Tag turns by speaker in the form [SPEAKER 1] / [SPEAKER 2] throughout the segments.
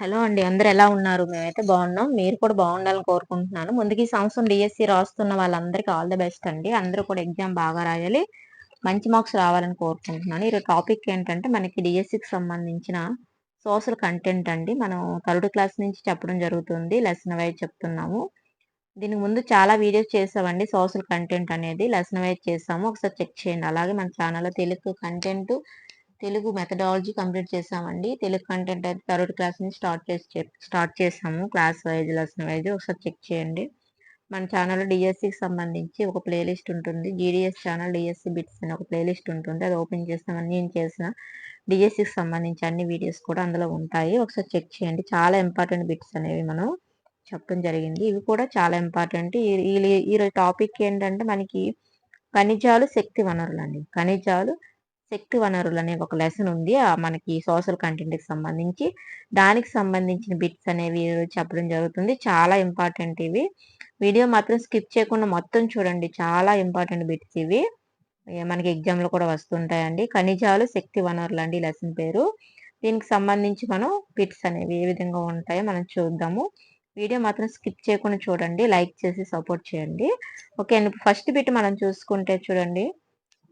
[SPEAKER 1] Hello అండి. అందరూ ఎలా ఉన్నారు? మేమైతే బాగున్నాం. మీరు కూడా బాగుండాలని కోరుకుంటున్నాను. ముందుగా ఈ సంవత్సరం డీఎస్సీ రాస్తున్న వాళ్ళందరికీ ఆల్ ది బెస్ట్ అండి. అందరూ కూడా ఎగ్జామ్ బాగా రాయాలి. మంచి మార్క్స్ రావాలని కోరుకుంటున్నాను. ఈరోజు టాపిక్ ఏంటంటే మనకి డీఎస్సీకి సంబంధించిన సోషల్ కంటెంట్ అండి. మనం థర్డ్ క్లాస్ నుంచి చెప్పడం జరుగుతుంది. లెసన్ వైస్ చెప్తున్నాము. దీనికి ముందు చాలా వీడియోస్ చేసామండి. సోషల్ కంటెంట్ అనేది లెసన్ వైస్ చేసాము. ఒకసారి చెక్ చేయండి. అలాగే మన ఛానల్‌లో Telugu content, Telugu methodology complete చేసామండి. తెలుగు కంటెంట్ అయితే థర్డ్ క్లాస్ నుంచి స్టార్ట్ చేసాము. క్లాస్ వైజ్, లెసన్ వైజ్ ఒకసారి చెక్ చేయండి. మన ఛానల్‌లో డీఎస్సీకి సంబంధించి ఒక ప్లేలిస్ట్ ఉంటుంది. జీడీఎస్ ఛానల్ డీఎస్సీ బిట్స్ అని ఒక ప్లేలిస్ట్ ఉంటుంది. అది ఓపెన్ చేస్తామని నేను చేసిన డీఎస్సీకి సంబంధించి అన్ని వీడియోస్ కూడా అందులో ఉంటాయి. ఒకసారి చెక్ చేయండి. చాలా ఇంపార్టెంట్ బిట్స్ అనేవి మనం చెప్పడం జరిగింది. ఇవి కూడా చాలా ఇంపార్టెంట్. ఈరోజు టాపిక్ ఏంటంటే మనకి ఖనిజాలు, శక్తి వనరులండి. ఖనిజాలు, శక్తి వనరులు అనే ఒక లెసన్ ఉంది. మనకి సోషల్ కంటెంట్‌కి సంబంధించి. దానికి సంబంధించిన బిట్స్ అనేవి ఈరోజు చెప్పడం జరుగుతుంది. చాలా ఇంపార్టెంట్ ఇవి. వీడియో మాత్రం స్కిప్ చేయకుండా మొత్తం చూడండి. చాలా ఇంపార్టెంట్ బిట్స్ ఇవి. మనకి ఎగ్జామ్‌లో కూడా వస్తుంటాయండి. ఖనిజాలు, శక్తి వనరులండి ఈ లెసన్ పేరు. దీనికి సంబంధించి మనం బిట్స్ అనేవి ఏ విధంగా ఉంటాయో మనం చూద్దాము. వీడియో మాత్రం స్కిప్ చేయకుండా చూడండి. లైక్ చేసి సపోర్ట్ చేయండి. ఓకే అండి. ఫస్ట్ బిట్ మనం చూసుకుంటే చూడండి.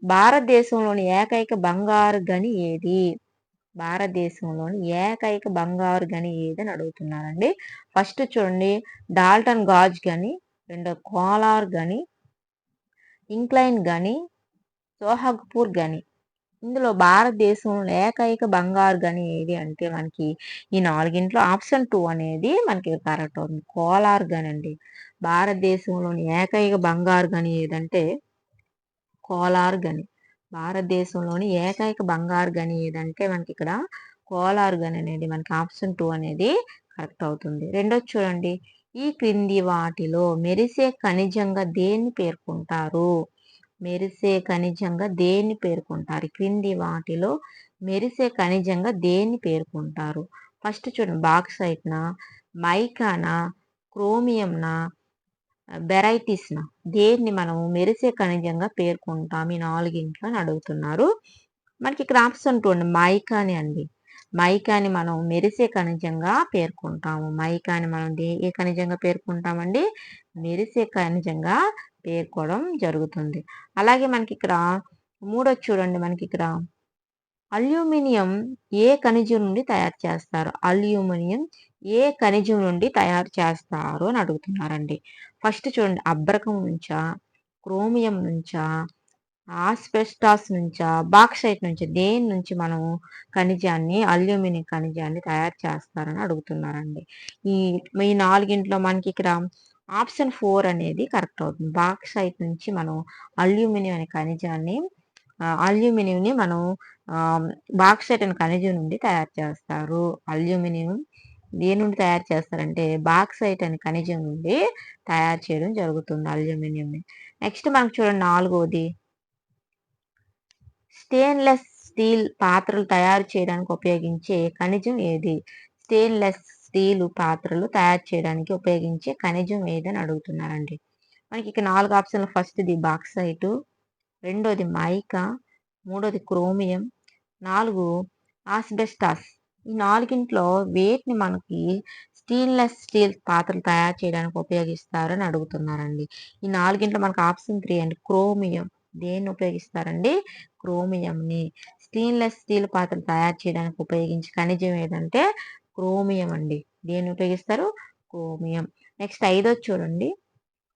[SPEAKER 1] భారతదేశంలోని ఏకైక బంగారు గని ఏది? భారతదేశంలోని ఏకైక బంగారు గని ఏదని అడుగుతున్నారండి. ఫస్ట్ చూడండి డాల్టన్ గాజ్ గని, రెండో కోలార్ గని, ఇంక్లైన్ గని, సోహాగ్పూర్ గని. ఇందులో భారతదేశంలో ఏకైక బంగారు గని ఏది అంటే మనకి ఈ నాలుగింట్లో ఆప్షన్ 2 అనేది మనకి కరెక్ట్ అవుతుంది. కోలార్ గని అండి. భారతదేశంలోని ఏకైక బంగారు గని ఏదంటే కోలార్ గని. భారతదేశంలోని ఏకైక బంగారు గని ఏదంటే మనకిక్కడ కోలార్ గని అనేది మనకి ఆప్షన్ 2 అనేది కరెక్ట్ అవుతుంది. రెండోది చూడండి. ఈ క్రింది వాటిలో మెరిసే ఖనిజంగా దేన్ని పేర్కొంటారు? మెరిసే ఖనిజంగా దేన్ని పేర్కొంటారు? క్రింది వాటిలో మెరిసే ఖనిజంగా దేన్ని పేర్కొంటారు? ఫస్ట్ చూడండి బాక్సైట్‌నా, మైకానా, క్రోమియంనా, బెరైటీస్‌నా దేన్ని మనం మెరిసే ఖనిజంగా పేర్కొంటాం ఈ నాలుగింట్లో అని అడుగుతున్నారు. మనకి ఇక్కడ ఆప్షన్ 2 అండి మైకాని అండి. మైకాని మనం మెరిసే ఖనిజంగా పేర్కొంటాము. మైకాని మనం ఏ ఖనిజంగా పేర్కొంటామండి? మెరిసే ఖనిజంగా పేర్కోవడం జరుగుతుంది. అలాగే మనకిక్కడ మూడోది చూడండి మనకిక్కడ అల్యూమినియం ఏ ఖనిజం నుండి తయారు చేస్తారు? అల్యూమినియం ఏ ఖనిజం నుండి తయారు చేస్తారు అని అడుగుతున్నారండి. ఫస్ట్ చూడండి అబ్రకం నుంచా? క్రోమియం నుంచా? ఆస్బెస్టాస్ నుంచా? బాక్సైట్ నుంచా? దేని నుంచి మనం అల్యూమినియం ఖనిజాన్ని తయారు చేస్తారని అడుగుతున్నారండి. ఈ ఈ నాలుగింట్లో మనకి ఇక్కడ ఆప్షన్ 4 అనేది కరెక్ట్ అవుతుంది. బాక్సైట్ నుంచి మనం అల్యూమినియం అనే ఖనిజాన్ని అల్యూమినియంని మనం బాక్సైట్ అనే ఖనిజం నుండి తయారు చేస్తారు. అల్యూమినియం దేని నుండి తయారు చేస్తారంటే బాక్సైట్ అనే ఖనిజం నుండి తయారు చేయడం జరుగుతుంది అల్యూమినియంని. నెక్స్ట్ మనకు చూడండి నాలుగోది స్టెయిన్‌లెస్ స్టీల్ పాత్రలు తయారు చేయడానికి ఉపయోగించే ఖనిజం ఏది? స్టెయిన్‌లెస్ స్టీల్ పాత్రలు తయారు చేయడానికి ఉపయోగించే ఖనిజం ఏదని అడుగుతున్నారండి. మనకి ఇక్కడ 4 ఆప్షన్‌లు ఫస్ట్‌ది బాక్సైటు, రెండోది మైకా, మూడోది క్రోమియం, 4 ఆస్బెస్టాస్. ఈ నాలుగింట్లో వేటిని మనకి స్టీల్ పాత్రలు తయారు చేయడానికి ఉపయోగిస్తారని అడుగుతున్నారండి. ఈ నాలుగింట్లో మనకు ఆప్షన్ 3 అండి క్రోమియం. దేన్ని ఉపయోగిస్తారండి? క్రోమియంని. స్టీల్ పాత్రలు తయారు చేయడానికి ఉపయోగించే ఖనిజం ఏదంటే క్రోమియం అండి. దేన్ని ఉపయోగిస్తారు? క్రోమియం. నెక్స్ట్ ఐదోది చూడండి.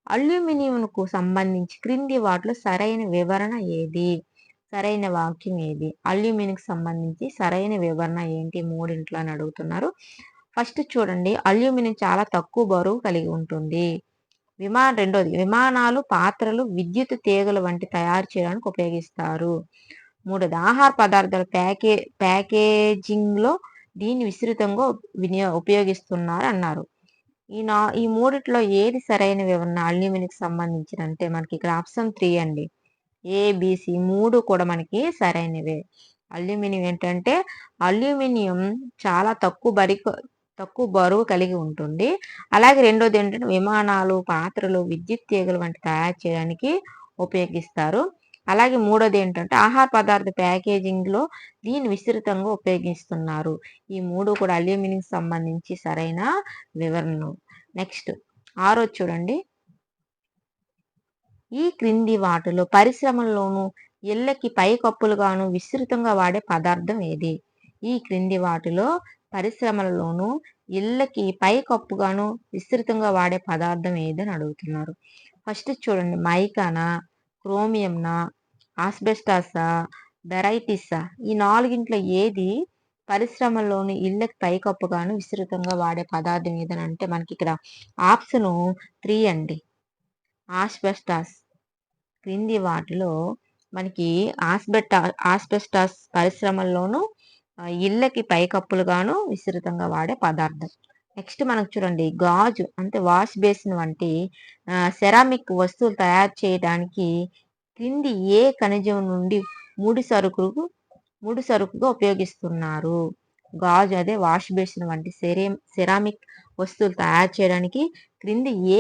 [SPEAKER 1] అల్యూమినియంకు సంబంధించి క్రింది వాటిలో సరైన వివరణ ఏది? సరైన వాక్యం ఏది? అల్యూమినియంకి సంబంధించి సరైన వివరణ ఏంటి? మూడింట్లో అని అడుగుతున్నారు. ఫస్ట్ చూడండి అల్యూమినియం చాలా తక్కువ బరువు కలిగి ఉంటుంది. రెండోది విమానాలు, పాత్రలు, విద్యుత్ తీగలు వంటి తయారు చేయడానికి ఉపయోగిస్తారు. మూడోది ఆహార పదార్థాల ప్యాకేజింగ్‌లో దీన్ని విస్తృతంగా ఉపయోగిస్తున్నారు అన్నారు. ఈ మూడిట్లో ఏది సరైన వివరణ అల్యూమినియంకి సంబంధించినంటే మనకి ఇక్కడ ఆప్షన్ 3 అండి. ఏబీసీ 3 కూడా మనకి సరైనవే. అల్యూమినియం ఏంటంటే అల్యూమినియం చాలా తక్కువ బరువు కలిగి ఉంటుంది. అలాగే రెండోది ఏంటంటే విమానాలు, పాత్రలు, విద్యుత్ తీగలు వంటి తయారు చేయడానికి ఉపయోగిస్తారు. అలాగే మూడోది ఏంటంటే ఆహార పదార్థ ప్యాకేజింగ్‌లో దీన్ని విస్తృతంగా ఉపయోగిస్తున్నారు. ఈ 3 కూడా అల్యూమినియంకి సంబంధించి సరైన వివరణలు. నెక్స్ట్ ఆరోది చూడండి. ఈ క్రింది వాటిలో పరిశ్రమల్లోనూ, ఇళ్ళకి పైకప్పులుగాను విస్తృతంగా వాడే పదార్థం ఏది? ఈ క్రింది వాటిలో పరిశ్రమలలోనూ, ఇళ్ళకి పైకప్పుగాను విస్తృతంగా వాడే పదార్థం ఏదని అడుగుతున్నారు. ఫస్ట్ చూడండి మైకానా, క్రోమియంనా, ఆస్బెస్టాసా, బెరైటిసా ఈ నాలుగింట్లో ఏది పరిశ్రమల్లోని ఇళ్ళకి పైకప్పుగాను విస్తృతంగా వాడే పదార్థం ఏదని అంటే మనకి ఇక్కడ ఆప్షను 3 అండి. ఆస్బెస్టాస్. క్రింది వాటిలో మనకి ఆస్బెస్టాస్ పరిశ్రమల్లోనూ ఇళ్ళకి పైకప్పులుగాను విస్తృతంగా వాడే పదార్థం. నెక్స్ట్ మనకు చూడండి గాజు అంటే వాష్ బేసిన్ వంటి సెరామిక్ వస్తువులు తయారు చేయడానికి క్రింది ఏ ఖనిజం నుండి ముడి సరుకుగా ఉపయోగిస్తున్నారు? గాజు అదే వాష్ బేసిన్ వంటి సెరామిక్ వస్తువులు తయారు చేయడానికి క్రింది ఏ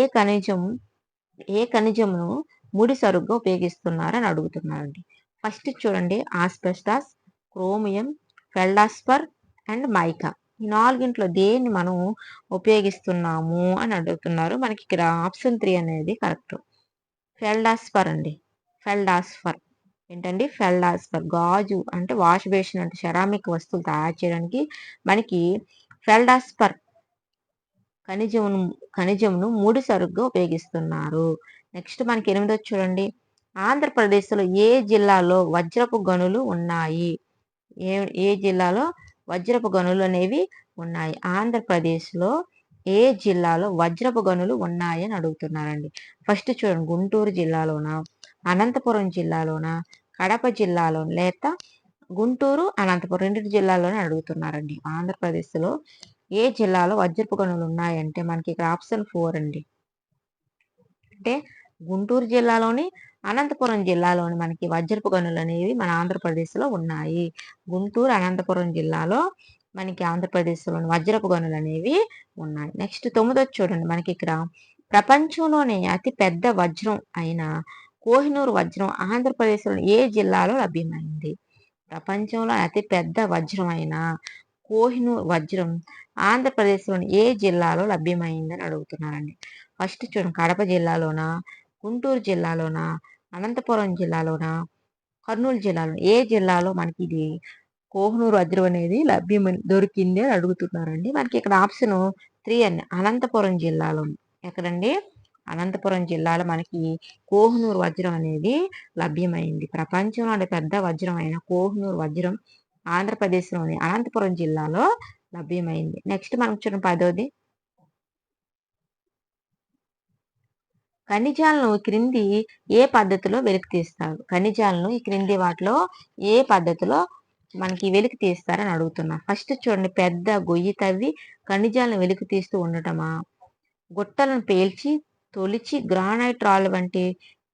[SPEAKER 1] ఖనిజమును ముడి సరుగ్గా ఉపయోగిస్తున్నారని అడుగుతున్నారండి. ఫస్ట్ చూడండి ఆస్బెస్టాస్, క్రోమియం, ఫెల్డాస్పర్ అండ్ మైకా. ఈ నాలుగింట్లో దేన్ని మనం ఉపయోగిస్తున్నాము అని అడుగుతున్నారు. మనకి ఇక్కడ ఆప్షన్ 3 అనేది కరెక్ట్. ఫెల్డాస్పర్ అండి. ఫెల్డాస్పర్ ఏంటండి? ఫెల్డాస్పర్. గాజు అంటే వాష్ బేసిన్ అంటే సెరామిక్ వస్తువులు తయారు చేయడానికి మనకి ఫెల్డాస్పర్ ఖనిజమును ముడి సరుగ్గా ఉపయోగిస్తున్నారు. నెక్స్ట్ మనకి 8 చూడండి. ఆంధ్రప్రదేశ్‌లో ఏ జిల్లాలో వజ్రపు గనులు ఉన్నాయి? ఏ ఏ జిల్లాలో వజ్రపు గనులు అనేవి ఉన్నాయి? ఆంధ్రప్రదేశ్‌లో ఏ జిల్లాలో వజ్రపు గనులు ఉన్నాయి అని అడుగుతున్నారండి. ఫస్ట్ చూడండి గుంటూరు జిల్లాలోనా, అనంతపురం జిల్లాలోనా, కడప జిల్లాలో లేదా గుంటూరు, అనంతపురం రెండిటి జిల్లాల్లోనే అడుగుతున్నారండి. ఆంధ్రప్రదేశ్‌లో ఏ జిల్లాలో వజ్రపు గనులు ఉన్నాయంటే మనకి ఇక్కడ ఆప్షన్ 4 అండి. అంటే గుంటూరు జిల్లాలోని, అనంతపురం జిల్లాలోని మనకి వజ్రపు గనులు అనేవి మన ఆంధ్రప్రదేశ్‌లో ఉన్నాయి. గుంటూరు, అనంతపురం జిల్లాలో మనకి ఆంధ్రప్రదేశ్‌లోని వజ్రపు గనులు అనేవి ఉన్నాయి. నెక్స్ట్ 9 చూడండి మనకి ఇక్కడ ప్రపంచంలోనే అతి పెద్ద వజ్రం అయిన కోహినూర్ వజ్రం ఆంధ్రప్రదేశ్‌లోని ఏ జిల్లాలో లభ్యమైంది? ప్రపంచంలో అతి పెద్ద వజ్రం అయిన కోహినూర్ వజ్రం ఆంధ్రప్రదేశ్‌లోని ఏ జిల్లాలో లభ్యమైందని అడుగుతున్నారండి. ఫస్ట్ చూడండి కడప జిల్లాలోనా, గుంటూరు జిల్లాలోనా, అనంతపురం జిల్లాలోనా, కర్నూలు జిల్లాలో ఏ జిల్లాలో మనకి ఇది కోహినూర్ వజ్రం అనేది దొరికింది అని అడుగుతున్నారండి. మనకి ఇక్కడ ఆప్షన్ 3 అండి. అనంతపురం జిల్లాలో. ఎక్కడండి? అనంతపురం జిల్లాలో మనకి కోహినూర్ వజ్రం అనేది లభ్యమైంది. ప్రపంచంలోని పెద్ద వజ్రం అయిన కోహినూర్ వజ్రం ఆంధ్రప్రదేశ్‌లోని అనంతపురం జిల్లాలో లభ్యమైంది. నెక్స్ట్ మనకు చూడండి 10ది ఖనిజాలను క్రింది ఏ పద్ధతిలో వెలికి తీస్తారు? ఖనిజాలను ఈ క్రింది వాటిలో ఏ పద్ధతిలో మనకి వెలికి తీస్తారని అడుగుతున్నా. ఫస్ట్ చూడండి పెద్ద గొయ్యి తవ్వి ఖనిజాలను వెలికి తీస్తూ ఉండటమా? గుట్టలను పేల్చి తొలిచి గ్రానైట్ రాళ్ళు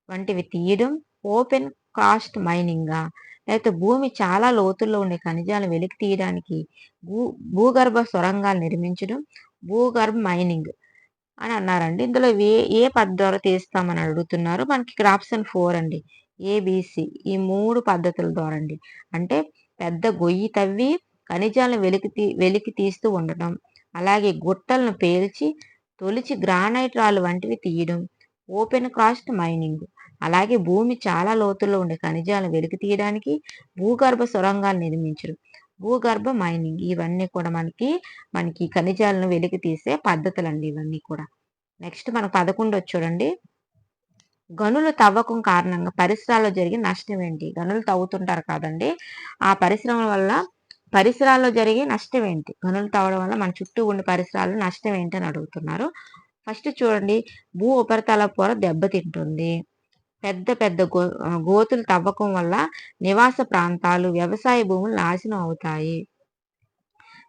[SPEAKER 1] వంటివి తీయడం ఓపెన్ కాస్ట్ మైనింగా? లేకపోతే భూమి చాలా లోతుల్లో ఉండే ఖనిజాలను వెలికి తీయడానికి భూగర్భ సొరంగాలు నిర్మించడం భూగర్భ మైనింగ్ అని అన్నారండి. ఇందులో ఏ పద్ధతి ద్వారా తీస్తామని అడుగుతున్నారు. మనకి ఇక్కడ ఆప్షన్ 4 అండి. ఏబిసి ఈ 3 పద్ధతుల ద్వారా అండి. అంటే పెద్ద గొయ్యి తవ్వి ఖనిజాలను వెలికి తీస్తూ ఉండటం, అలాగే గుట్టలను పేల్చి తొలిచి గ్రానైట్ రాళ్ళు వంటివి తీయడం, ఓపెన్ కాస్ట్ మైనింగ్. అలాగే భూమి చాలా లోతుల్లో ఉండే ఖనిజాలను వెలికి తీయడానికి భూగర్భ సొరంగాలు నిర్మించడం, భూగర్భ మైనింగ్. ఇవన్నీ కూడా మనకి ఖనిజాలను వెలికి తీసే పద్ధతులండి ఇవన్నీ కూడా. నెక్స్ట్ మనకు 11 చూడండి. గనుల తవ్వకం కారణంగా పరిసరాల్లో జరిగే నష్టం ఏంటి? గనులు తవ్వుతుంటారు కదండి. ఆ పరిసరాల్లో జరిగే నష్టం ఏంటి? గనులు తవ్వడం వల్ల మన చుట్టూ ఉండే పరిసరాల్లో నష్టం ఏంటి అని అడుగుతున్నారు. ఫస్ట్ చూడండి భూ ఉపరితల పొర దెబ్బతింటుంది. పెద్ద పెద్ద గోతులు తవ్వకం వల్ల నివాస ప్రాంతాలు, వ్యవసాయ భూములు నాశనం అవుతాయి.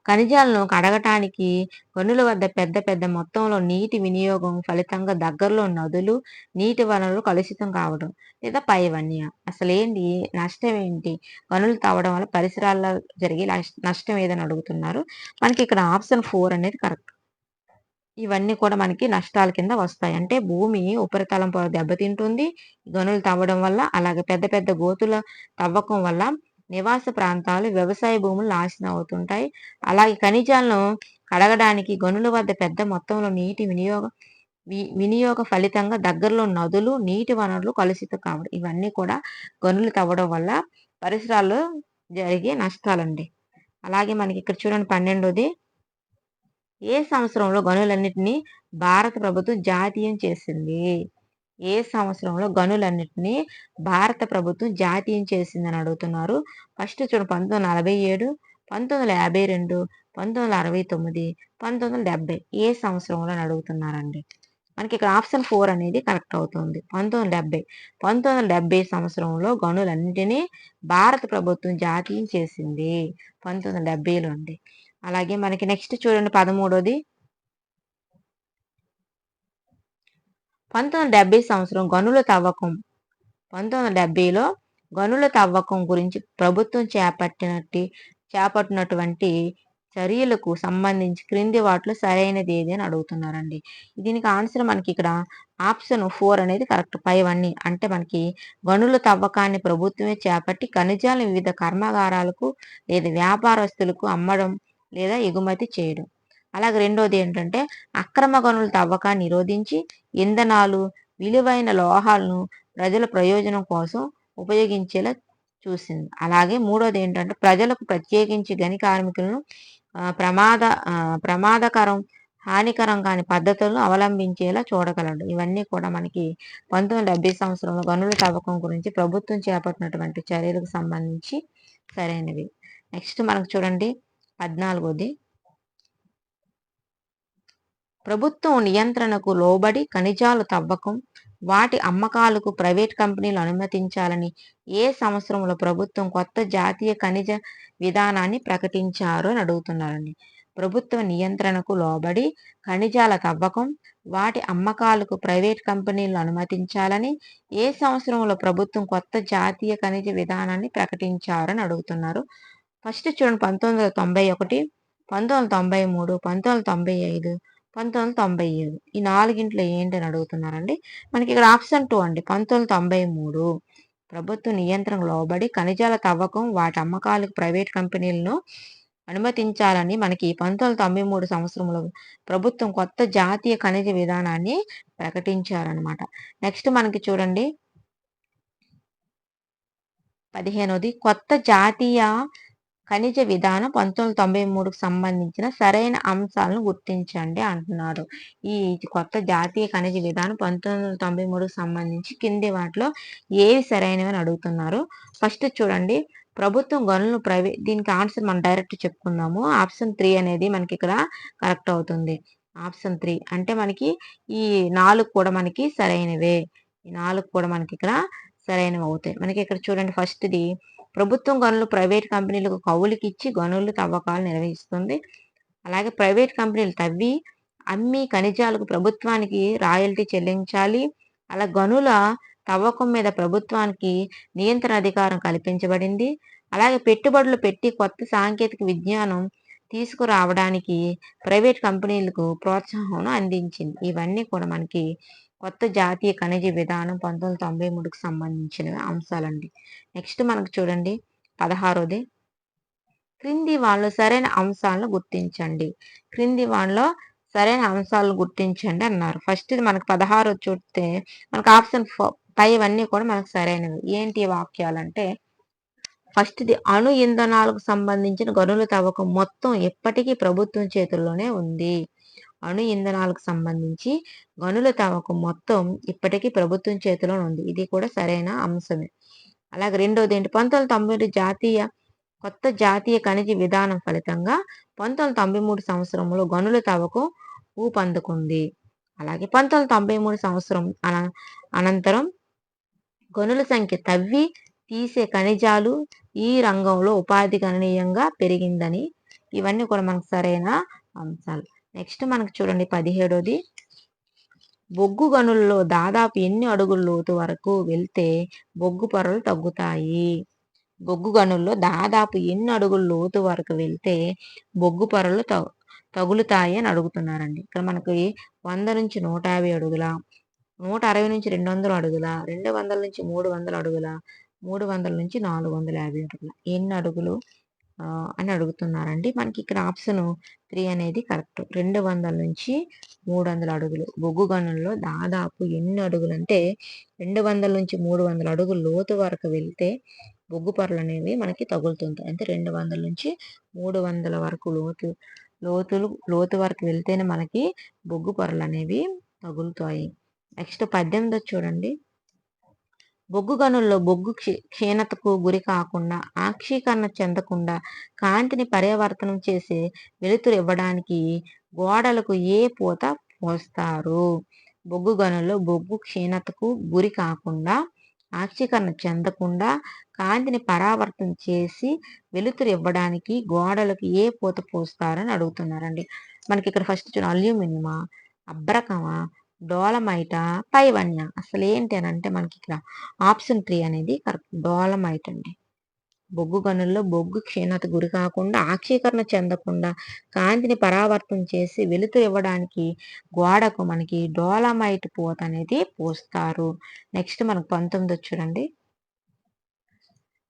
[SPEAKER 1] ఖనిజాలను కడగటానికి గనుల వద్ద పెద్ద పెద్ద మొత్తంలో నీటి వినియోగం ఫలితంగా దగ్గరలో నదులు, నీటి వనరులు కలుషితం కావడం లేదా పైవన్య. అసలేంటి నష్టం ఏంటి? గనులు తవ్వడం వల్ల పరిసరాల్లో జరిగే నష్టం ఏదని అడుగుతున్నారు. మనకి ఇక్కడ ఆప్షన్ 4 అనేది కరెక్ట్. ఇవన్నీ కూడా మనకి నష్టాల కింద వస్తాయి. అంటే భూమి ఉపరితలం పొర దెబ్బతింటుంది గనులు తవ్వడం వల్ల. అలాగే పెద్ద పెద్ద గోతుల తవ్వకం వల్ల నివాస ప్రాంతాలు, వ్యవసాయ భూములు నాశనం అవుతుంటాయి. అలాగే ఖనిజాలను కడగడానికి గనుల వద్ద పెద్ద మొత్తంలో నీటి వినియోగ ఫలితంగా దగ్గరలో నదులు, నీటి వనరులు కలుషితం కావడం. ఇవన్నీ కూడా గనులు తవ్వడం వల్ల పరిసరాల్లో జరిగే నష్టాలండి. అలాగే మనకి ఇక్కడ చూడండి 12ది, ఏ సంవత్సరంలో గనులన్నిటినీ భారత ప్రభుత్వం జాతీయం చేసింది? ఏ సంవత్సరంలో గనులన్నిటినీ భారత ప్రభుత్వం జాతీయం చేసిందని అడుగుతున్నారు. ఫస్ట్ చూడండి 1947, 1952, 1969, 1970 ఏ సంవత్సరంలో అని అడుగుతున్నారండి. మనకి ఇక్కడ ఆప్షన్ 4 అనేది కరెక్ట్ అవుతుంది. 1970. 1970 సంవత్సరంలో గనులన్నిటినీ భారత ప్రభుత్వం జాతీయం చేసింది 1970లో అండి. అలాగే మనకి నెక్స్ట్ చూడండి 13ది, 1970 సంవత్సరం గనుల తవ్వకం. 1970లో గనుల తవ్వకం గురించి ప్రభుత్వం చేపట్టినటువంటి చర్యలకు సంబంధించి క్రింది వాటిలో సరైనది ఏది అని అడుగుతున్నారండి. దీనికి ఆన్సర్ మనకి ఇక్కడ ఆప్షన్ 4 అనేది కరెక్ట్. పైవన్నీ అంటే మనకి గనుల తవ్వకాన్ని ప్రభుత్వమే చేపట్టి ఖనిజాలను వివిధ కర్మాగారాలకు లేదా వ్యాపారస్తులకు అమ్మడం లేదా ఎగుమతి చేయడం. అలాగే రెండోది ఏంటంటే అక్రమ గనుల తవ్వకాన్ని నిరోధించి ఇంధనాలు, విలువైన లోహాలను ప్రజల ప్రయోజనం కోసం ఉపయోగించేలా చూసింది. అలాగే మూడోది ఏంటంటే ప్రజలకు ప్రత్యేకించి గని కార్మికులను ప్రమాదకరం, హానికరం కాని పద్ధతులను అవలంబించేలా చూడగలడు. ఇవన్నీ కూడా మనకి 1970 సంవత్సరంలో గనుల తవ్వకం గురించి ప్రభుత్వం చేపట్టినటువంటి చర్యలకు సంబంధించి సరైనవి. నెక్స్ట్ మనకు చూడండి 14ది, ప్రభుత్వం నియంత్రణకు లోబడి ఖనిజాలు తవ్వకం, వాటి అమ్మకాలకు ప్రైవేట్ కంపెనీలు అనుమతించాలని ఏ సంవత్సరంలో ప్రభుత్వం కొత్త జాతీయ ఖనిజ విధానాన్ని ప్రకటించారు అని అడుగుతున్నారండి. ప్రభుత్వ నియంత్రణకు లోబడి ఖనిజాల తవ్వకం, వాటి అమ్మకాలకు ప్రైవేట్ కంపెనీలు అనుమతించాలని ఏ సంవత్సరంలో ప్రభుత్వం కొత్త జాతీయ ఖనిజ విధానాన్ని ప్రకటించారని అడుగుతున్నారు. ఫస్ట్ చూడండి 1991, 1993, 1995, 1997 ఈ నాలుగింట్లో ఏంటని అడుగుతున్నారండి. మనకి ఇక్కడ ఆప్షన్ 2 అండి 1993. ప్రభుత్వ నియంత్రణకు లోబడి ఖనిజాల తవ్వకం, వాటి అమ్మకాలకు ప్రైవేట్ కంపెనీలను అనుమతించాలని మనకి 1993 సంవత్సరంలో ప్రభుత్వం కొత్త జాతీయ ఖనిజ విధానాన్ని ప్రకటించారనమాట. నెక్స్ట్ మనకి చూడండి 15ది, కొత్త జాతీయ ఖనిజ విధానం 1993కు సంబంధించిన సరైన అంశాలను గుర్తించండి అంటున్నారు. ఈ కొత్త జాతీయ ఖనిజ విధానం 1993కు సంబంధించి కింది వాటిలో ఏవి సరైనవి అని అడుగుతున్నారు. ఫస్ట్ చూడండి ప్రభుత్వం గనులను దీనికి ఆన్సర్ మనం డైరెక్ట్ చెప్పుకుందాము. ఆప్షన్ 3 అనేది మనకి ఇక్కడ కరెక్ట్ అవుతుంది. ఆప్షన్ 3 అంటే మనకి ఈ 4 కూడా మనకి సరైనవే. ఈ 4 కూడా మనకి ఇక్కడ సరైనవి అవుతాయి. మనకి ఇక్కడ చూడండి ఫస్ట్ది, ప్రభుత్వం గనులు ప్రైవేట్ కంపెనీలకు కౌలుకిచ్చి గనులు తవ్వకాలు నిర్వహిస్తుంది. అలాగే ప్రైవేట్ కంపెనీలు తవ్వి అమ్మి ఖనిజాలకు ప్రభుత్వానికి రాయల్టీ చెల్లించాలి. అలా గనుల తవ్వకం మీద ప్రభుత్వానికి నియంత్రణ అధికారం కల్పించబడింది. అలాగే పెట్టుబడులు పెట్టి కొత్త సాంకేతిక విజ్ఞానం తీసుకురావడానికి ప్రైవేట్ కంపెనీలకు ప్రోత్సాహం అందించింది. ఇవన్నీ కూడా మనకి కొత్త జాతీయ ఖనిజ విధానం 1993కు సంబంధించిన అంశాలండి. నెక్స్ట్ మనకు చూడండి 16ది, క్రింది వాళ్ళలో సరైన అంశాలను గుర్తించండి. క్రింది వాళ్ళలో సరైన అంశాలను గుర్తించండి అన్నారు. ఫస్ట్ ఇది మనకు 16 చూస్తే మనకు ఆప్షన్ పైవన్నీ కూడా మనకు సరైనవి. ఏంటి వాక్యాలంటే ఫస్ట్ది, అణు ఇంధనాలకు సంబంధించిన గనుల తవ్వకం మొత్తం ఎప్పటికీ ప్రభుత్వం చేతుల్లోనే ఉంది. అణు ఇంధనాలకు సంబంధించి గనుల తవ్వకం మొత్తం ఇప్పటికీ ప్రభుత్వం చేతిలో ఉంది. ఇది కూడా సరైన అంశమే. అలాగే రెండోది ఏంటి 1990 కొత్త జాతీయ ఖనిజ విధానం ఫలితంగా 1993 సంవత్సరంలో గనుల తవ్వకం ఊపందుకుంది. అలాగే 1993 సంవత్సరం అనంతరం గనుల సంఖ్య తవ్వి తీసే ఖనిజాలు ఈ రంగంలో ఉపాధి గణనీయంగా పెరిగిందని. ఇవన్నీ కూడా మనకు సరైన అంశాలు. నెక్స్ట్ మనకు చూడండి 17ది, బొగ్గు గనుల్లో దాదాపు ఎన్ని అడుగుల లోతు వరకు వెళ్తే బొగ్గు పొరలు తగ్గుతాయి? బొగ్గు గనుల్లో దాదాపు ఎన్ని అడుగుల లోతు వరకు వెళ్తే బొగ్గు పొరలు తగులుతాయి అని అడుగుతున్నారండి. ఇక్కడ మనకి 100 నుంచి 150 అడుగుల, 160 నుంచి 200 అడుగుల, 200 నుంచి 300 అడుగుల, 300 నుంచి 450 అడుగుల. ఎన్ని అడుగులు అని అడుగుతున్నారండి. మనకి ఇక్కడ ఆప్షన్ 3 అనేది కరెక్ట్. 200 నుంచి 300 అడుగులు. బొగ్గు గనుల్లో దాదాపు ఎన్ని అడుగులంటే 200 నుంచి 300 అడుగులు లోతు వరకు వెళ్తే బొగ్గు పొరలనేవి మనకి తగులుతుంటాయి. అంటే 200 నుంచి 300 వరకు లోతు వరకు వెళ్తేనే మనకి బొగ్గు పొరలనేవి తగులుతాయి. నెక్స్ట్ 18 చూడండి. బొగ్గు గనుల్లో బొగ్గు క్షీణతకు గురి కాకుండా, ఆక్సీకరణ చెందకుండా, కాంతిని పర్యావర్తనం చేసే వెలుతురు ఇవ్వడానికి గోడలకు ఏ పూత పోస్తారు? బొగ్గు గనుల్లో బొగ్గు క్షీణతకు గురి కాకుండా, ఆక్సీకరణ చెందకుండా, కాంతిని పరావర్తనం చేసి వెలుతురు ఇవ్వడానికి గోడలకు ఏ పూత పోస్తారని అడుగుతున్నారండి. మనకి ఇక్కడ ఫస్ట్ అల్యూమినియమా, అబ్రకమా, డోలమైటా, పైవన్య. అసలు ఏంటి అని అంటే మనకి ఇక్కడ ఆప్షన్ 3 అనేది కరెక్ట్. డోలమైట్ అండి. బొగ్గు గనుల్లో బొగ్గు క్షీణత గురి కాకుండా, ఆక్సీకరణ చెందకుండా, కాంతిని పరావర్తనం చేసి వెలుతురు ఇవ్వడానికి గోడకు మనకి డోలమైట్ పూత అనేది పోస్తారు. నెక్స్ట్ మనకు 19 చూడండి.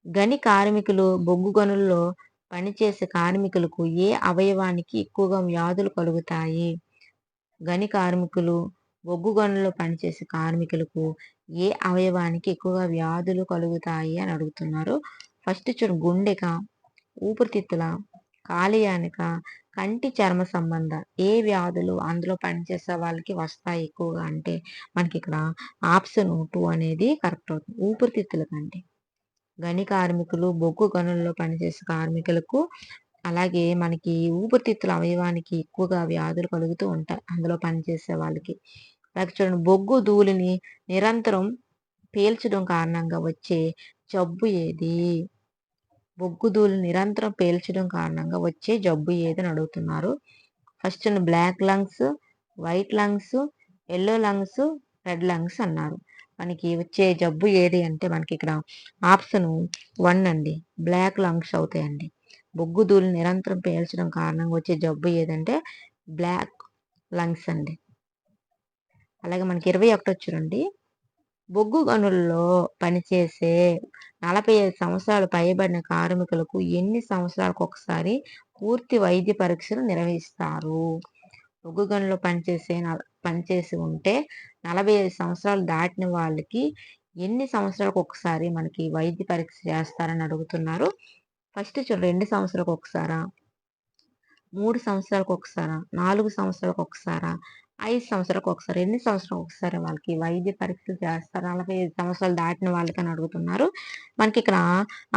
[SPEAKER 1] గని కార్మికులు బొగ్గు గనుల్లో పనిచేసే కార్మికులకు ఏ అవయవానికి ఎక్కువగా వ్యాధులు కలుగుతాయి? గని కార్మికులు బొగ్గు గనుల్లో పనిచేసే కార్మికులకు ఏ అవయవానికి ఎక్కువగా వ్యాధులు కలుగుతాయి అని అడుగుతున్నారు. ఫస్ట్ చూడండి, గుండెక, ఊపిరితిత్తుల, కాలేయానిక, కంటి చర్మ సంబంధ ఏ వ్యాధులు అందులో పనిచేసే వాళ్ళకి వస్తాయి ఎక్కువగా అంటే మనకి ఇక్కడ ఆప్షన్ 2 అనేది కరెక్ట్ అవుతుంది. ఊపిరితిత్తులకండి. గని కార్మికులు బొగ్గు గనుల్లో పనిచేసే కార్మికులకు, అలాగే మనకి ఊపిరితిత్తుల అవయవానికి ఎక్కువగా వ్యాధులు కలుగుతూ ఉంటాయి అందులో పనిచేసే వాళ్ళకి. అలాగే చూడండి, బొగ్గు ధూళిని నిరంతరం పీల్చడం కారణంగా వచ్చే జబ్బు ఏది? బొగ్గు ధూళిని నిరంతరం పీల్చడం కారణంగా వచ్చే జబ్బు ఏది అని అడుగుతున్నారు. First black lungs, white lungs, yellow lungs, red lungs అన్నారు. మనకి వచ్చే జబ్బు ఏది అంటే మనకి ఇక్కడ ఆప్షన్ 1 అండి. బ్లాక్ లంగ్స్ అవుతాయండి. బొగ్గు ధూళిని నిరంతరం పీల్చడం కారణంగా వచ్చే జబ్బు ఏదంటే బ్లాక్ లంగ్స్ అండి. అలాగే మనకి 21 చూడండి. బొగ్గు గనుల్లో పనిచేసే 45 సంవత్సరాలు పైబడిన కార్మికులకు ఎన్ని సంవత్సరాలకు ఒకసారి పూర్తి వైద్య పరీక్షలు నిర్వహిస్తారు? బొగ్గు గనుల్లో పనిచేసి ఉంటే 45 సంవత్సరాలు దాటిన వాళ్ళకి ఎన్ని సంవత్సరాలకు ఒకసారి మనకి వైద్య పరీక్ష చేస్తారని అడుగుతున్నారు. ఫస్ట్ చూడండి, 2 సంవత్సరాలకు ఒకసారా, 3 సంవత్సరాలకు ఒకసారా, 4 సంవత్సరాలకు ఒకసారా, 5 సంవత్సరాలకు ఒకసారి, ఎన్ని సంవత్సరాలకు ఒకసారి వాళ్ళకి వైద్య పరీక్షలు చేస్తారు? 45 సంవత్సరాలు దాటిన వాళ్ళకని అడుగుతున్నారు. మనకి ఇక్కడ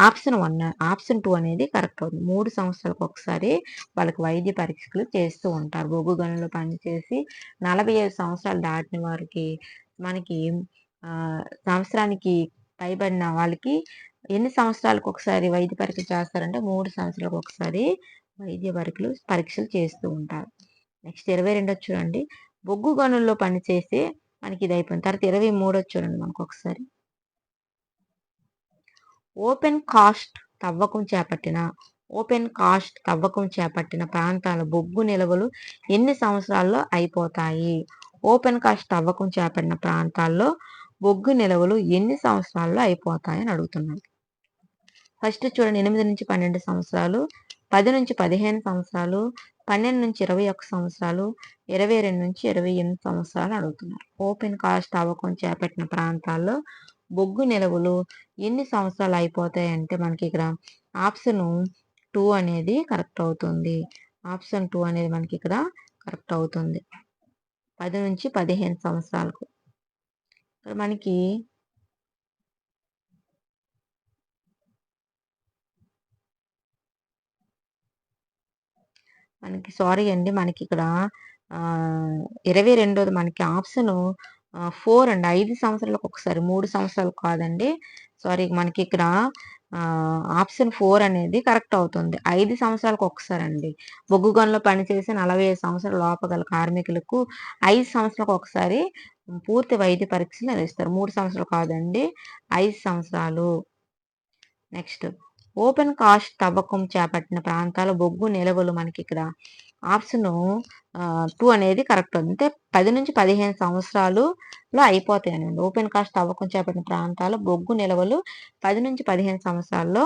[SPEAKER 1] ఆప్షన్ 1, ఆప్షన్ 2 అనేది కరెక్ట్ అవుతుంది. 3 సంవత్సరాలకు ఒకసారి వాళ్ళకి వైద్య పరీక్షలు చేస్తూ ఉంటారు. బొగ్గు గనుల్లో పనిచేసి 45 సంవత్సరాలు దాటిన వారికి మనకి సంవత్సరానికి పైబడిన వాళ్ళకి ఎన్ని సంవత్సరాలకు ఒకసారి వైద్య పరీక్షలు చేస్తారంటే 3 సంవత్సరాలకు ఒకసారి వైద్య పరీక్షలు చేస్తూ ఉంటారు. నెక్స్ట్ 22 చూడండి. బొగ్గు గనుల్లో పనిచేసి మనకి ఇది అయిపోయింది. తర్వాత 23 చూడండి మనకు ఒకసారి. ఓపెన్ కాస్ట్ తవ్వకం చేపట్టిన ప్రాంతాల బొగ్గు నిల్వలు ఎన్ని సంవత్సరాల్లో అయిపోతాయి? ఓపెన్ కాస్ట్ తవ్వకం చేపట్టిన ప్రాంతాల్లో బొగ్గు నిల్వలు ఎన్ని సంవత్సరాల్లో అయిపోతాయి అని అడుగుతున్నారు. ఫస్ట్ చూడండి, 8 నుంచి 12 సంవత్సరాలు, 10 నుంచి 15 సంవత్సరాలు, 12 నుంచి 21 సంవత్సరాలు, 22 నుంచి 28 సంవత్సరాలు అడుగుతున్నారు. ఓపెన్ కాస్ట్ తవ్వకం చేపట్టిన ప్రాంతాల్లో బొగ్గు నిల్వలు ఎన్ని సంవత్సరాలు అయిపోతాయి అంటే మనకి ఇక్కడ ఆప్షన్ 2 అనేది కరెక్ట్ అవుతుంది. ఆప్షన్ 2 అనేది మనకి ఇక్కడ కరెక్ట్ అవుతుంది. 10 నుంచి 15 సంవత్సరాలకు. మనకి సారీ అండి, మనకి ఇక్కడ 22ది మనకి ఆప్షన్ 4 అండి. 5 సంవత్సరాలకు ఒకసారి, 3 సంవత్సరాలకు కాదండి. సారీ, మనకి ఇక్కడ ఆప్షన్ 4 అనేది కరెక్ట్ అవుతుంది. 5 సంవత్సరాలకు ఒకసారి అండి. బొగ్గు గనుల్లో పనిచేసి 45 సంవత్సరాల లోపు గల కార్మికులకు 5 సంవత్సరాలకు ఒకసారి పూర్తి వైద్య పరీక్షలు నిర్వహిస్తారు. 3 సంవత్సరాలు కాదండి, 5 సంవత్సరాలు. నెక్స్ట్, ఓపెన్ కాస్ట్ తవ్వకం చేపట్టిన ప్రాంతాల బొగ్గు నిల్వలు మనకి ఇక్కడ ఆప్షన్ 2 అనేది కరెక్ట్. అంటే 10-15 సంవత్సరాలులో అయిపోతాయనండి. ఓపెన్ కాస్ట్ తవ్వకం చేపట్టిన ప్రాంతాల బొగ్గు నిల్వలు 10-15 సంవత్సరాల్లో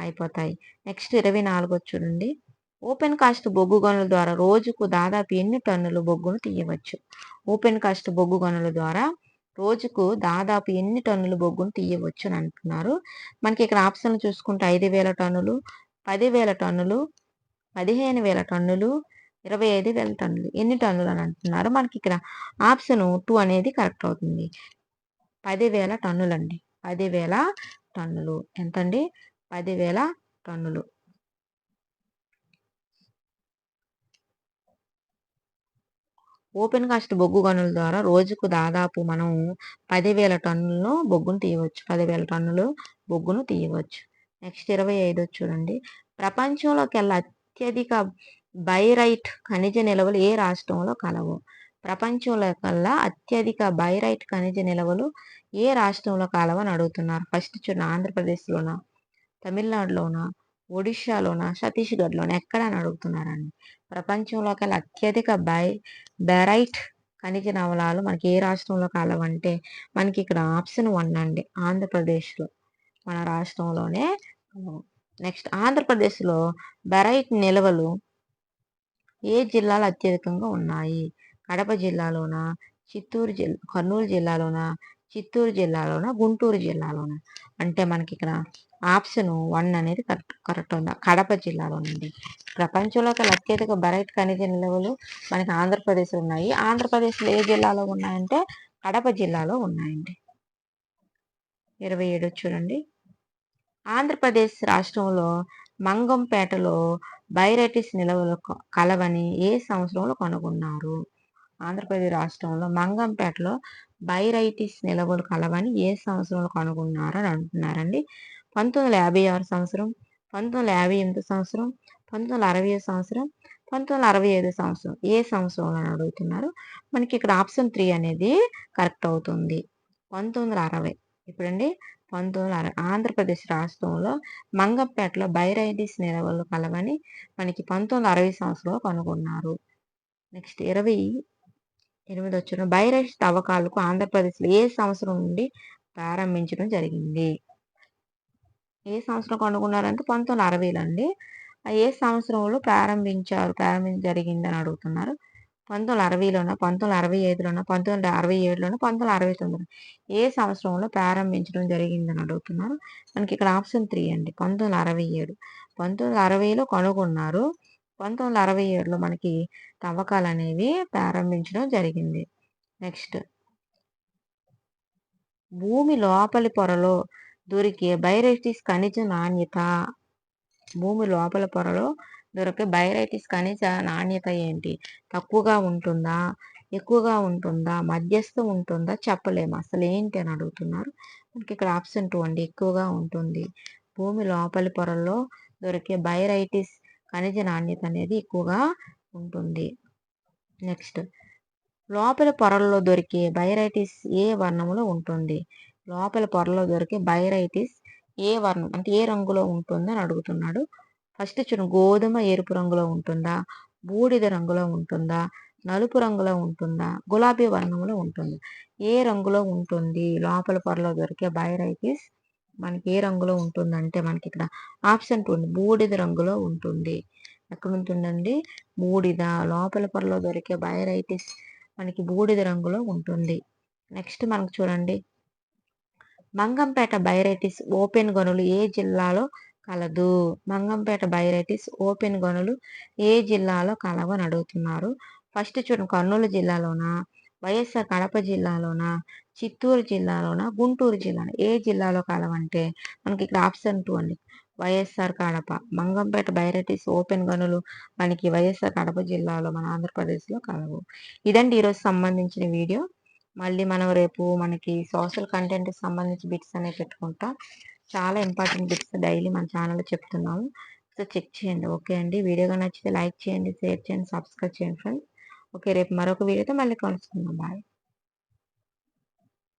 [SPEAKER 1] అయిపోతాయి. నెక్స్ట్ 24 చూడండి. ఓపెన్ కాస్ట్ బొగ్గు గనుల ద్వారా రోజుకు దాదాపు ఎన్ని టన్నుల బొగ్గును తీయవచ్చు? ఓపెన్ కాస్ట్ బొగ్గు గనుల ద్వారా రోజుకు దాదాపు ఎన్ని టన్నుల బొగ్గును తీయవచ్చు అని అంటున్నారు. మనకి ఇక్కడ ఆప్షన్లు చూసుకుంటే 5,000 టన్నులు, 10,000 టన్నులు, 15,000 టన్నులు, 25,000 టన్నులు. ఎన్ని టన్నులు అని అంటున్నారు. మనకి ఇక్కడ ఆప్షన్ 2 అనేది కరెక్ట్ అవుతుంది. 10,000 టన్నులండి. 10,000 టన్నులు. ఎంతండి? 10,000 టన్నులు. ఓపెన్ కాస్ట్ బొగ్గు గనుల ద్వారా రోజుకు దాదాపు మనం 10,000 టన్నులను బొగ్గును తీయవచ్చు. 10,000 టన్నులు బొగ్గును తీయవచ్చు. నెక్స్ట్ 25 చూడండి. ప్రపంచంలోకెల్లా అత్యధిక బైరైట్ ఖనిజ నిల్వలు ఏ రాష్ట్రంలో కలవు? ప్రపంచంలో కల్లా అత్యధిక బైరైట్ ఖనిజ నిల్వలు ఏ రాష్ట్రంలో కలవని అడుగుతున్నారు. ఫస్ట్ చూడండి, ఆంధ్రప్రదేశ్లోనా, తమిళనాడులోనా, ఒడిశాలోనా, ఛత్తీస్గఢ్లోనా, ఎక్కడ అని అడుగుతున్నారండి. ప్రపంచంలో కల్లా అత్యధిక బెరైట్ ఖనిజ నవలాలు మనకి ఏ రాష్ట్రంలో కలవంటే మనకి ఇక్కడ ఆప్షన్ 1 అండి, ఆంధ్రప్రదేశ్లో, మన రాష్ట్రంలోనే. నెక్స్ట్ ఆంధ్రప్రదేశ్లో బెరైట్ నిల్వలు ఏ జిల్లాలో అత్యధికంగా ఉన్నాయి? కడప జిల్లాలోనా, కర్నూలు జిల్లాలోనా, చిత్తూరు జిల్లాలోనా, గుంటూరు జిల్లాలోనా? అంటే మనకి ఇక్కడ ఆప్షన్ 1 అనేది కరెక్ట్ ఉంది. కడప జిల్లాలోనండి. ప్రపంచంలో కల్లా అత్యధిక బెరైట్ ఖనిజ నిల్వలు మనకి ఆంధ్రప్రదేశ్లో ఉన్నాయి. ఆంధ్రప్రదేశ్లో ఏ జిల్లాలో ఉన్నాయంటే కడప జిల్లాలో ఉన్నాయండి. 27 చూడండి. ఆంధ్రప్రదేశ్ రాష్ట్రంలో మంగంపేటలో బైరైటిస్ నిల్వలు కలవని ఏ సంవత్సరంలో కనుగొన్నారు? ఆంధ్రప్రదేశ్ రాష్ట్రంలో మంగంపేటలో బైరైటిస్ నిల్వలు కలవని ఏ సంవత్సరంలో కనుగొన్నారు అని అంటున్నారండి. 1956 సంవత్సరం, 1958 సంవత్సరం, 1960 సంవత్సరం, 1965 సంవత్సరం. ఏ సంవత్సరంలో అని అడుగుతున్నారు. మనకి ఇక్కడ ఆప్షన్ 3 అనేది కరెక్ట్ అవుతుంది. 1960. ఇప్పుడండి 1960 ఆంధ్రప్రదేశ్ రాష్ట్రంలో మంగంపేటలో బైరైటిస్ నిల్వలు కలవని మనకి 1960 సంవత్సరంలో కనుగొన్నారు. నెక్స్ట్ 28 వచ్చిన బైరైట్ తవ్వకాలకు ఆంధ్రప్రదేశ్లో ఏ సంవత్సరం నుండి ప్రారంభించడం జరిగింది? ఏ సంవత్సరం కనుగొన్నారంటే 1960లో అండి. ఏ సంవత్సరంలో జరిగిందని అడుగుతున్నారు. 1960లోనా, 1965లోనా, 1967లోనా, 1969 ఏ సంవత్సరంలో ప్రారంభించడం జరిగిందని అడుగుతున్నారు. మనకి ఇక్కడ ఆప్షన్ 3 అండి, 1967. 1960లో కనుగొన్నారు. 1967లో మనకి తవ్వకాలు అనేవి ప్రారంభించడం జరిగింది. నెక్స్ట్, భూమి లోపలి పొరలో దొరికే బైరైటిస్ ఖనిజ నాణ్యత. భూమి లోపల పొరలో దొరికే బైరైటిస్ ఖనిజ నాణ్యత ఏంటి? తక్కువగా ఉంటుందా, ఎక్కువగా ఉంటుందా, మధ్యస్థం ఉంటుందా, చెప్పలేము. అసలు ఏంటి అని అడుగుతున్నారు. మనకి ఇక్కడ ఆప్షన్ 2 అండి, ఎక్కువగా ఉంటుంది. భూమి లోపలి పొరల్లో దొరికే బైరైటిస్ ఖనిజ నాణ్యత అనేది ఎక్కువగా ఉంటుంది. నెక్స్ట్, లోపల పొరల్లో దొరికే బైరైటిస్ ఏ వర్ణంలో ఉంటుంది? లోపల పొరలో దొరికే బైరైటిస్ ఏ వర్ణం అంటే ఏ రంగులో ఉంటుందని అడుగుతున్నాడు. ఫస్ట్ చూడండి, గోధుమ ఎరుపు రంగులో ఉంటుందా, బూడిద రంగులో ఉంటుందా, నలుపు రంగులో ఉంటుందా, గులాబీ వర్ణంలో ఉంటుంది? ఏ రంగులో ఉంటుంది లోపల పొరలో దొరికే బైరైటిస్? మనకి ఏ రంగులో ఉంటుందంటే మనకి ఇక్కడ ఆప్షన్ 2 బూడిద రంగులో ఉంటుంది. ఎక్కడ ఉంటుందండి? బూడిద. లోపల పొరలో దొరికే బైరైటిస్ మనకి బూడిద రంగులో ఉంటుంది. నెక్స్ట్ మనకు చూడండి, మంగంపేట బైరైటిస్ ఓపెన్ గనులు ఏ జిల్లాలో కలదు? మంగంపేట బైరైటిస్ ఓపెన్ గనులు ఏ జిల్లాలో కలవని అడుగుతున్నారు. ఫస్ట్ చూడండి, కర్నూలు జిల్లాలోనా, వైఎస్ఆర్ కడప జిల్లాలోనా, చిత్తూరు జిల్లాలోనా, గుంటూరు జిల్లాలో? ఏ జిల్లాలో కలవంటే మనకి ఇక్కడ ఆప్షన్ 2 అండి, వైఎస్ఆర్ కడప. మంగంపేట బైరైటిస్ ఓపెన్ గనులు మనకి వైఎస్ఆర్ కడప జిల్లాలో మన ఆంధ్రప్రదేశ్లో కలవు. ఇదండి ఈరోజు సంబంధించిన వీడియో. మళ్ళీ మనం రేపు మనకి సోషల్ కంటెంట్కి సంబంధించి బిట్స్ అనేవి పెట్టుకుంటాం. చాలా ఇంపార్టెంట్ బిట్స్ డైలీ మన ఛానల్లో చెప్తున్నాము. సో చెక్ చేయండి. ఓకే అండి. వీడియోగా నచ్చితే లైక్ చేయండి, షేర్ చేయండి, సబ్స్క్రైబ్ చేయండి ఫ్రెండ్స్. ఓకే, రేపు మరొక వీడియోతో మళ్ళీ కలుసుకుందాం. బాయ్.